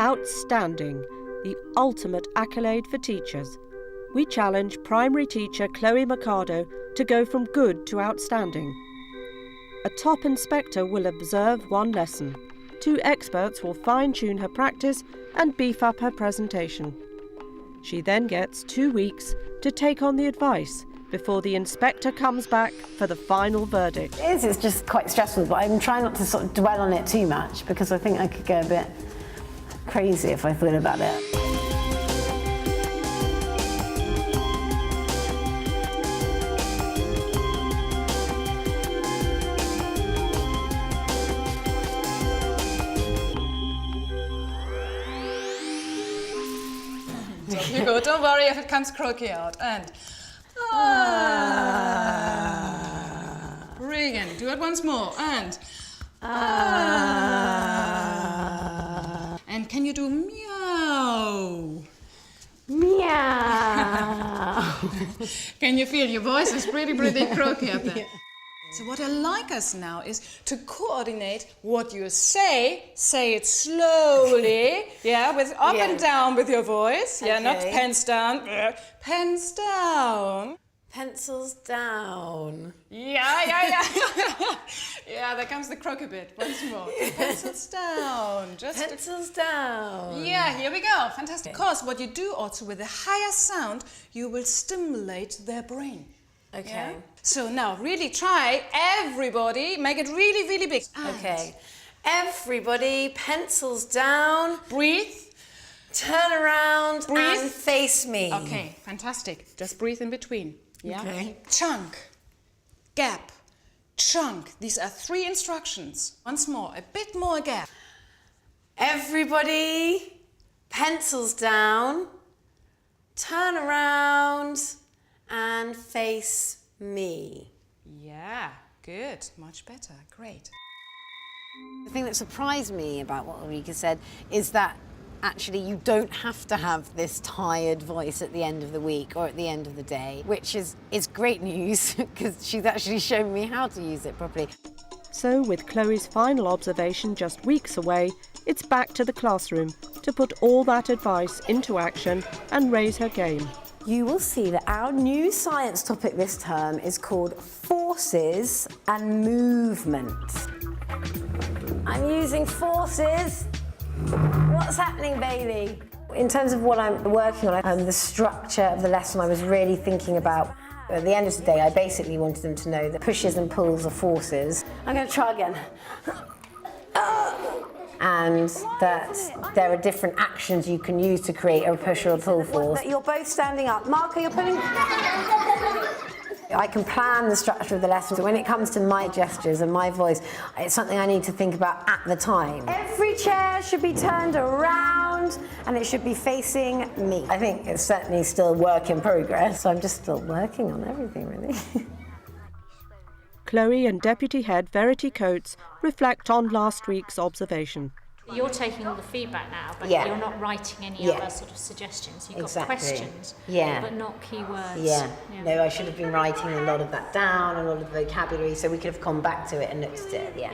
Outstanding, the ultimate accolade for teachers. We challenge primary teacher Chloe Mercado to go from good to outstanding. A top inspector will observe one lesson. 2 experts will fine-tune her practice and beef up her presentation. She then gets 2 weeks to take on the advice before the inspector comes back for the final verdict. It's just quite stressful, but I'm trying not to sort of dwell on it too much because I think I could go a bit crazy if I thought about it. You go, don't worry if it comes croaky out. And Brilliant. Do it once more. And and can you do meow? Meow. Can you feel your voice is pretty croaky up there? So what I like us now is to coordinate what you say it slowly, yeah, with up and down with your voice, yeah, not pens down, pens down. Pencils down. Yeah. Yeah, there comes the croaky bit, once more. Pencils down. Pencils down. Yeah, here we go, fantastic. Because what you do also with a higher sound, you will stimulate their brain. Okay. Yeah? So now really try, everybody, make it really big. Okay. Everybody, pencils down. Breathe. Turn around Breathe. And face me. Okay, fantastic. Just breathe in between. Yeah. Okay. Chunk, gap, chunk. These are 3 instructions. Once more, a bit more gap. Everybody, pencils down. Turn around. And face me. Yeah, good. Much better. Great. The thing that surprised me about what Ulrika said is that actually you don't have to have this tired voice at the end of the week or at the end of the day, which is great news because she's actually shown me how to use it properly. So, with Chloe's final observation just weeks away, it's back to the classroom to put all that advice into action and raise her game. You will see that our new science topic this term is called forces and movement. I'm using forces. What's happening, baby? In terms of what I'm working on, the structure of the lesson, I was really thinking about. At the end of the day, I basically wanted them to know that pushes and pulls are forces. I'm going to try again. And that there are different actions you can use to create a push or a pull force. You're both standing up. Marco, you're putting... I can plan the structure of the lesson. So when it comes to my gestures and my voice, it's something I need to think about at the time. Every chair should be turned around and it should be facing me. I think it's certainly still a work in progress. So I'm just still working on everything, really. Chloe and Deputy Head Verity Coates reflect on last week's observation. You're taking all the feedback now, but you're not writing any other sort of suggestions. You've got questions, but not keywords. No, I should have been writing a lot of that down and all of the vocabulary, so we could have come back to it and looked at it,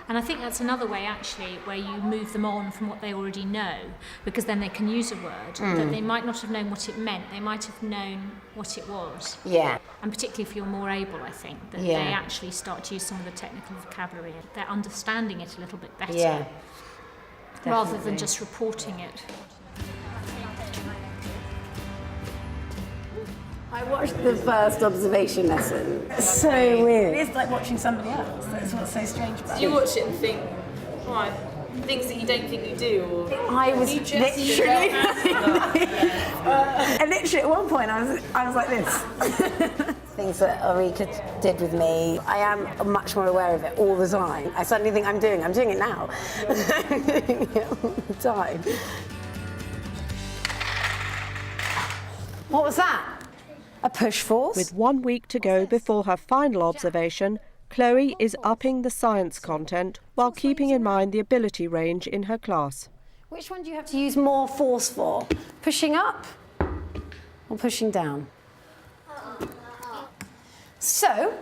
And I think that's another way, actually, where you move them on from what they already know, because then they can use a word that they might not have known what it meant. They might have known what it was. Yeah. And particularly if you're more able, I think, that they actually start to use some of the technical vocabulary. They're understanding it a little bit better. Yeah. Rather than just reporting it. I watched the first observation lesson. It's so weird. It is like watching somebody else. That's what's so strange about it. Do you watch it and think, right, things that you don't think you do? Or I was literally... And literally at one point I was like this. Things that Ulrika did with me, I am much more aware of it all the time. I suddenly think I'm doing it now. I'm doing it all the time. What was that? A push force? With 1 week to go before her final observation, Chloe is upping the science content while keeping in mind the ability range in her class. Which one do you have to use more force for? Pushing up or pushing down? So,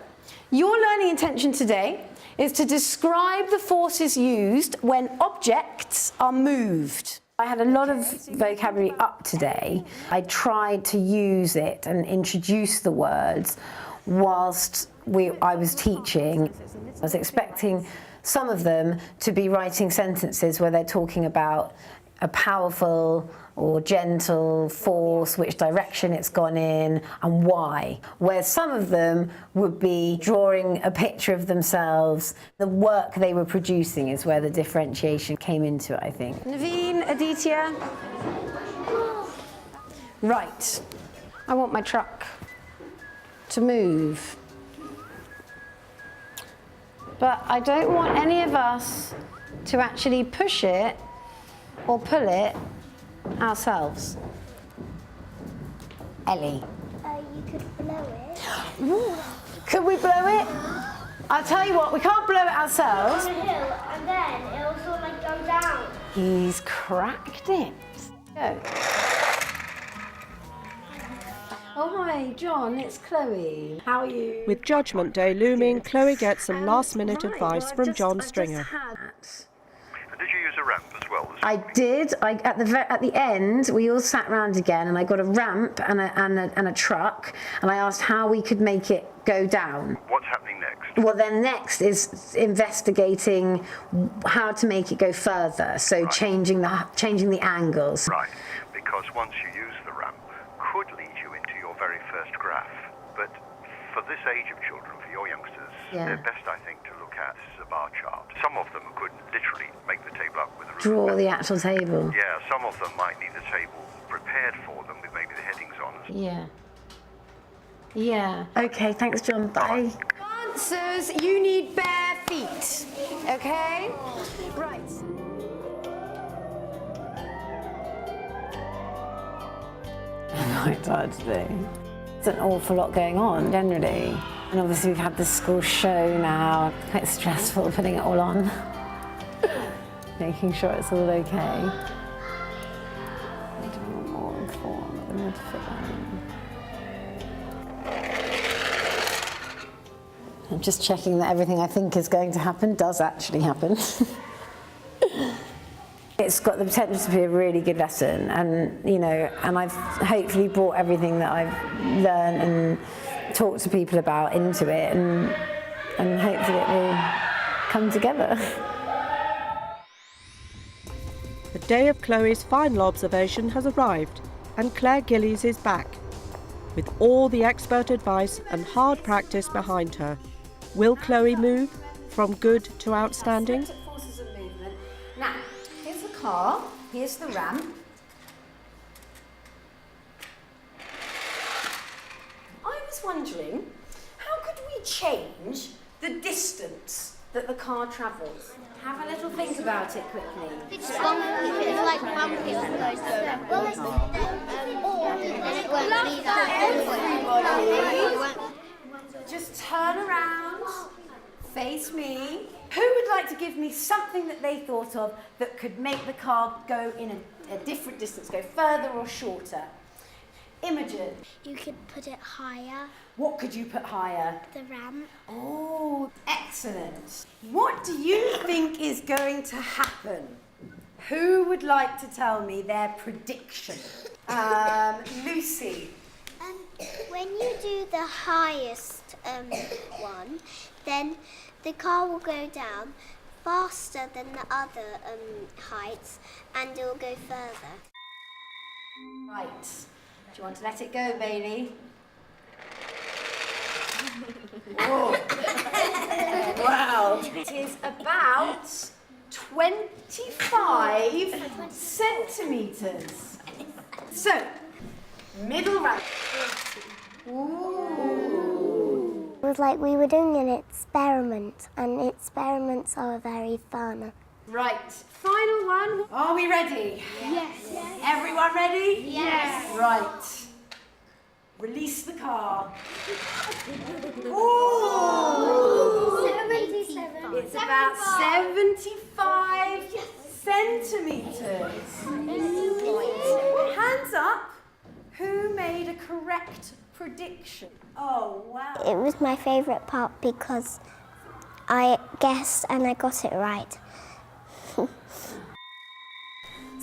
your learning intention today is to describe the forces used when objects are moved. I had a lot of vocabulary up today. I tried to use it and introduce the words whilst I was teaching. I was expecting some of them to be writing sentences where they're talking about a powerful or gentle force, which direction it's gone in and why. Where some of them would be drawing a picture of themselves. The work they were producing is where the differentiation came into it, I think. Naveen, Aditya. Right. I want my truck to move. But I don't want any of us to actually push it or pull it ourselves. Ellie. You could blow it. Could we blow it? I'll tell you what, we can't blow it ourselves. On a hill, and then it'll sort of like go down. He's cracked it. Go. Oh, hi, John, it's Chloe. How are you? With Judgment Day looming, Chloe gets some last-minute advice from John Stringer. Did you use a ramp as well? I did. At the end, we all sat round again, and I got a ramp and a truck, and I asked how we could make it go down. What's happening next? Well, then next is investigating how to make it go further. So Right. changing the angles. Right, because once you use the ramp, could lead you into your very first graph. But for this age of children, for your youngsters, Yeah. they're best, I think, to look at a bar chart. Some of them could literally make the table up with a Draw the actual table. Yeah, some of them might need the table prepared for them with maybe the headings on. Yeah. Yeah. Okay, thanks, John. Bye. Dancers, you need bare feet. Okay? Right. I'm quite tired today. There's an awful lot going on generally. And obviously we've had the school show now. Quite stressful putting it all on. Making sure it's all okay. I don't want more informed. I need to fit that in. I'm just checking that everything I think is going to happen does actually happen. It's got the potential to be a really good lesson, and I've hopefully brought everything that I've learned and talked to people about into it, and hopefully it will come together. The day of Chloe's final observation has arrived, and Claire Gillies is back. With all the expert advice and hard practice behind her, will Chloe move from good to outstanding? Forces of movement. Now, here's the car, here's the ramp. I was wondering, how could we change the distance that the car travels? Have a little think about it quickly. It's like bumpy on those or then it won't be that. Just turn around, face me. Who would like to give me something that they thought of that could make the car go in a different distance, go further or shorter? Imogen, You could put it higher, what could you put higher? the ramp. Oh, excellent. What do you think is going to happen? Who would like to tell me their prediction? Lucy. When you do the highest one, then the car will go down faster than the other heights, and it will go further. Right. Do you want to let it go, Bailey? Whoa. Wow. It is about 25 centimetres. So, middle right. Ooh. It was like we were doing an experiment, and experiments are very fun. Right. Final one. Are we ready? Yes. Everyone ready? Yes. Right. Release the car. Ooh. 77. It's about 75 centimetres. Hands up. Who made a correct prediction? Oh, wow. It was my favourite part because I guessed and I got it right.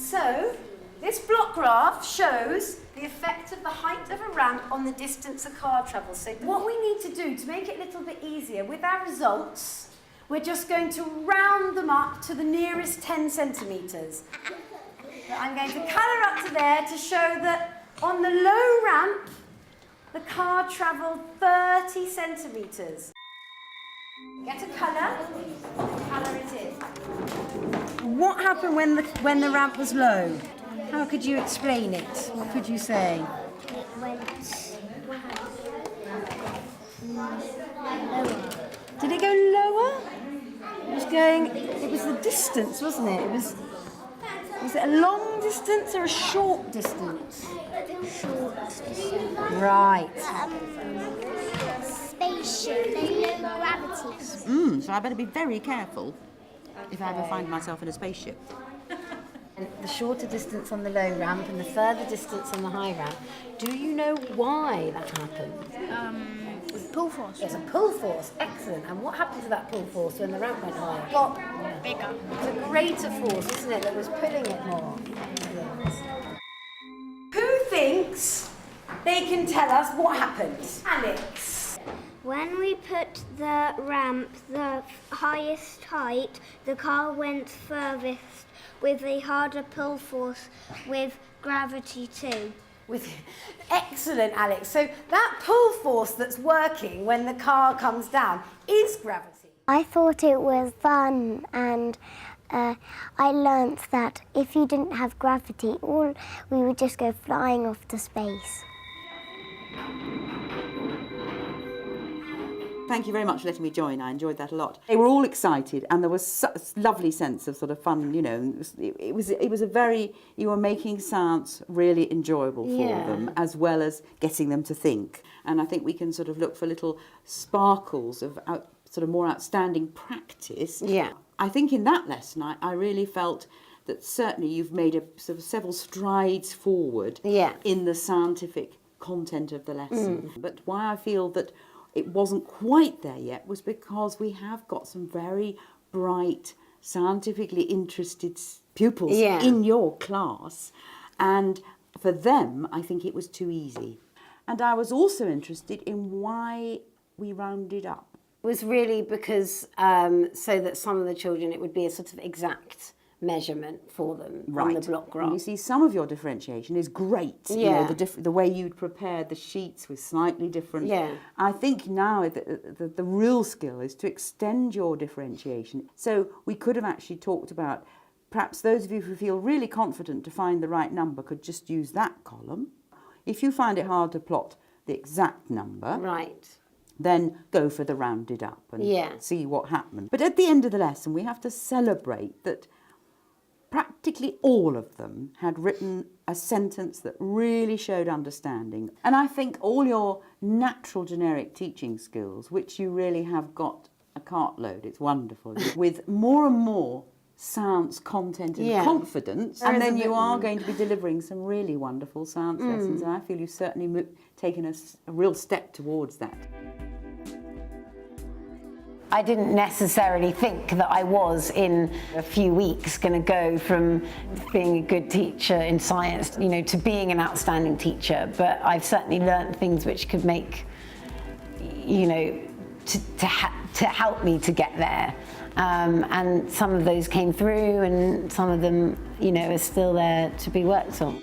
So, this block graph shows the effect of the height of a ramp on the distance a car travels. So what we need to do to make it a little bit easier with our results, we're just going to round them up to the nearest 10 centimetres. So I'm going to colour up to there to show that on the low ramp, the car travelled 30 centimetres. Get a colour, colour it in. What happened when the ramp was low? How could you explain it? What could you say? It went lower. Did it go lower? It was the distance, wasn't it? Was it a long distance or a short distance? Short. Right. Spaceship, there's no gravity. So I better be very careful if I ever find myself in a spaceship. And the shorter distance on the low ramp and the further distance on the high ramp. Do you know why that happened? Pull force. It's a pull force. Excellent. And what happened to that pull force when the ramp went higher? Got Bigger. It's a greater force, isn't it, that was pulling it more. Who thinks they can tell us what happened? Alex. When we put the ramp the highest height, the car went furthest with a harder pull force with gravity too. Excellent, Alex. So that pull force that's working when the car comes down is gravity. I thought it was fun, and I learnt that if you didn't have gravity, we would just go flying off to space. Thank you very much for letting me join. I enjoyed that a lot. They were all excited, and there was such a lovely sense of sort of fun. You know, it was a very, you were making science really enjoyable for them, as well as getting them to think. And I think we can sort of look for little sparkles of sort of more outstanding practice. Yeah. I think in that lesson, I really felt that certainly you've made a sort of several strides forward in the scientific content of the lesson. But why I feel that it wasn't quite there yet was because we have got some very bright, scientifically interested pupils in your class, and for them I think it was too easy. And I was also interested in why we rounded up. It was really because so that some of the children, it would be a sort of exact measurement for them on the block graph. And you see, some of your differentiation is great. You know, the way you'd prepared the sheets was slightly different. I think now the real skill is to extend your differentiation. So we could have actually talked about, perhaps those of you who feel really confident to find the right number could just use that column. If you find it hard to plot the exact number, then go for the rounded up and see what happened. But at the end of the lesson, we have to celebrate that practically all of them had written a sentence that really showed understanding. And I think all your natural generic teaching skills, which you really have got a cartload, it's wonderful, with more and more science content and confidence, and then you are going to be delivering some really wonderful science lessons, and I feel you've certainly taken a real step towards that. I didn't necessarily think that I was in a few weeks going to go from being a good teacher in science, you know, to being an outstanding teacher, but I've certainly learned things which could make, you know, to help me to get there. And some of those came through, and some of them, you know, are still there to be worked on.